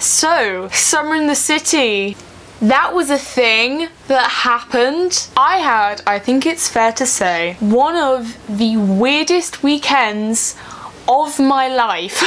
So, Summer in the City. That was a thing that happened. I had, I think it's fair to say, one of the weirdest weekends of my life.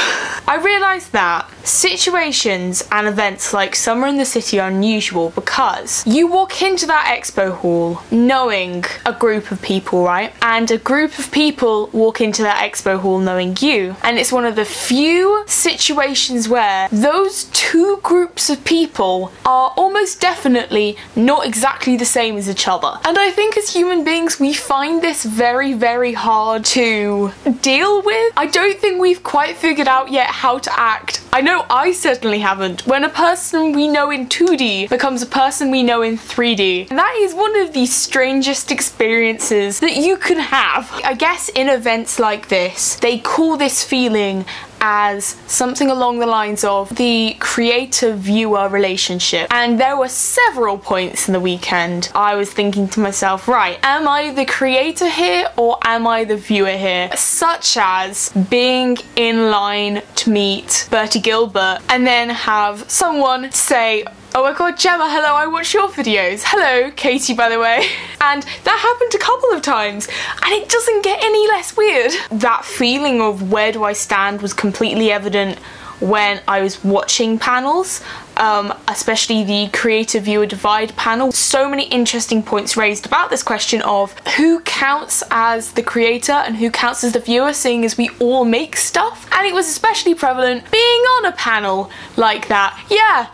I realised that situations and events like Summer in the City are unusual because you walk into that expo hall knowing a group of people, right? And a group of people walk into that expo hall knowing you. And it's one of the few situations where those two groups of people are almost definitely not exactly the same as each other. And I think as human beings, we find this very, very hard to deal with. I don't think we've quite figured out yet how to act. I know I certainly haven't. When a person we know in 2D becomes a person we know in 3D. And that is one of the strangest experiences that you can have. I guess in events like this, they call this feeling as something along the lines of the creator-viewer relationship. And there were several points in the weekend I was thinking to myself, right, am I the creator here or am I the viewer here? Such as being in line to meet Bertie Gilbert and then have someone say, oh my god, Gemma, hello, I watch your videos. Hello, Katie, by the way. And that happened a couple of times, and it doesn't get any less weird. That feeling of where do I stand was completely evident when I was watching panels, especially the creator-viewer divide panel. So many interesting points raised about this question of who counts as the creator and who counts as the viewer, seeing as we all make stuff. And it was especially prevalent being on a panel like that. Yeah.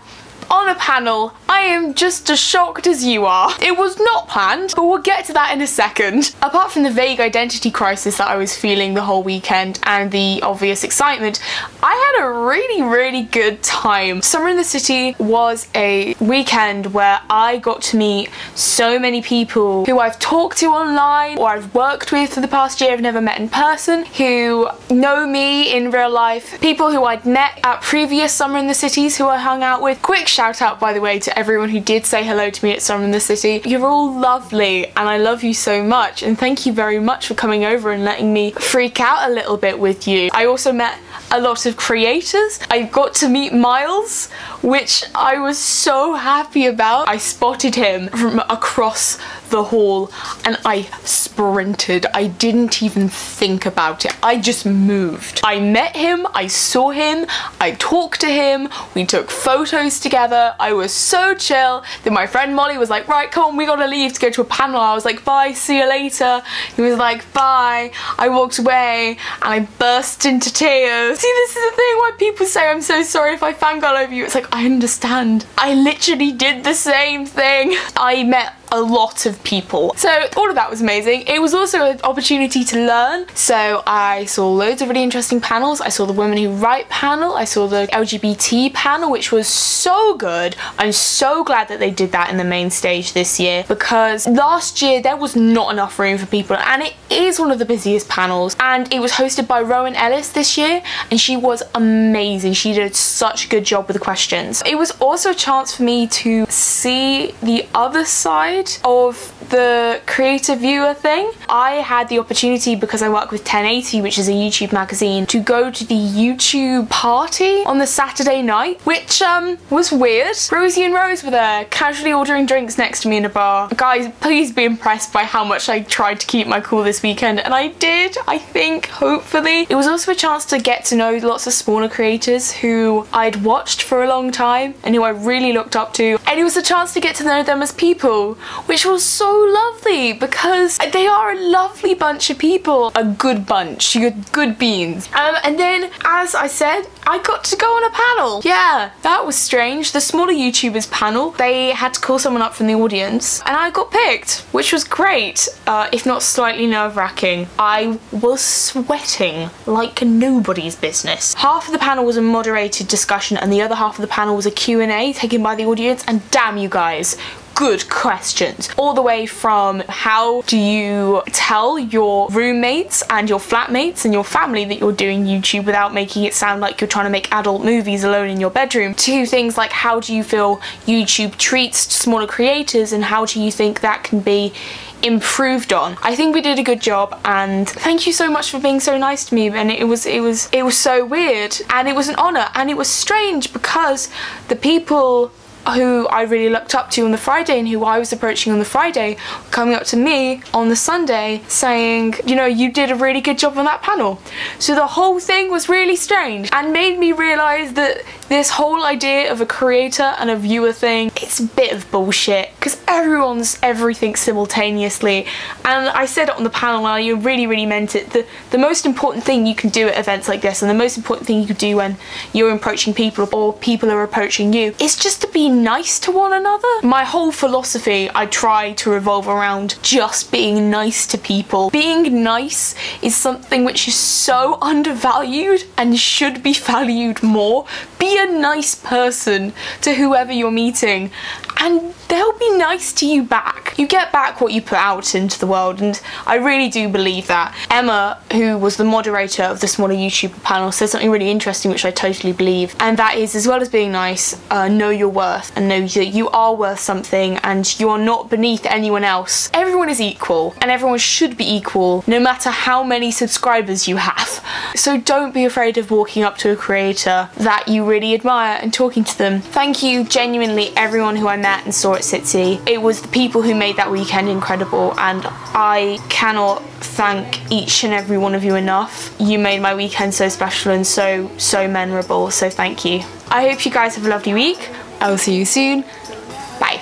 On a panel, I am just as shocked as you are. It was not planned, but we'll get to that in a second. Apart from the vague identity crisis that I was feeling the whole weekend and the obvious excitement, I had a really, really good time. Summer in the City was a weekend where I got to meet so many people who I've talked to online or I've worked with for the past year, I've never met in person, who know me in real life, people who I'd met at previous Summer in the Cities who I hung out with. Quick shout out, by the way, to everyone who did say hello to me at Summer in the City. You're all lovely and I love you so much, and thank you very much for coming over and letting me freak out a little bit with you. I also met a lot of creators. I got to meet Miles, which I was so happy about. I spotted him from across the hall and I sprinted. I didn't even think about it. I just moved. I met him, I saw him, I talked to him, we took photos together. I was so chill. Then my friend Molly was like, right, come on, we gotta leave to go to a panel. I was like, bye, see you later. He was like, bye. I walked away and I burst into tears. See, this is the thing why people say I'm so sorry if I fangirl over you. It's like, I understand. I literally did the same thing. I met a lot of people. So all of that was amazing. It was also an opportunity to learn. So I saw loads of really interesting panels. I saw the Women Who Write panel. I saw the LGBT panel, which was so good. I'm so glad that they did that in the main stage this year, because last year there was not enough room for people, and it is one of the busiest panels. And it was hosted by Rowan Ellis this year, and she was amazing. She did such a good job with the questions. It was also a chance for me to see the other side of the creator viewer thing. I had the opportunity, because I work with 1080, which is a YouTube magazine, to go to the YouTube party on the Saturday night, which was weird. Rosie and Rose were there, casually ordering drinks next to me in a bar. Guys, please be impressed by how much I tried to keep my cool this weekend, and I did, I think, hopefully. It was also a chance to get to know lots of smaller creators who I'd watched for a long time and who I really looked up to, and it was a chance to get to know them as people, which was so lovely because they are a lovely bunch of people. A good bunch, good beans. And then, as I said, I got to go on a panel. Yeah, that was strange. The smaller YouTubers panel, they had to call someone up from the audience and I got picked, which was great, if not slightly nerve-wracking. I was sweating like nobody's business. Half of the panel was a moderated discussion and the other half of the panel was a Q&A taken by the audience, and damn you guys, good questions. All the way from how do you tell your roommates and your flatmates and your family that you're doing YouTube without making it sound like you're trying to make adult movies alone in your bedroom, to things like how do you feel YouTube treats smaller creators and how do you think that can be improved on. I think we did a good job, and thank you so much for being so nice to me. And it was so weird, and it was an honor, and it was strange because the people who I really looked up to on the Friday and who I was approaching on the Friday were coming up to me on the Sunday saying, you know, you did a really good job on that panel. So the whole thing was really strange and made me realise that this whole idea of a creator and a viewer thing, it's a bit of bullshit because everyone's everything simultaneously. And I said it on the panel and I really meant it. The most important thing you can do at events like this, and the most important thing you can do when you're approaching people or people are approaching you, is just to be nice to one another. My whole philosophy, I try to revolve around just being nice to people. Being nice is something which is so undervalued and should be valued more. Be a nice person to whoever you're meeting and they'll be nice to you back. You get back what you put out into the world, and I really do believe that. Emma, who was the moderator of the Smaller YouTuber panel, said something really interesting which I totally believe, and that is, as well as being nice, know your worth and know that you are worth something and you are not beneath anyone else. Everyone is equal and everyone should be equal no matter how many subscribers you have. So don't be afraid of walking up to a creator that you really admire and talking to them. Thank you genuinely everyone who I met and saw at City. It was the people who made that weekend incredible, and I cannot thank each and every one of you enough. You made my weekend so special and so memorable, so thank you. I hope you guys have a lovely week. I will see you soon. Bye.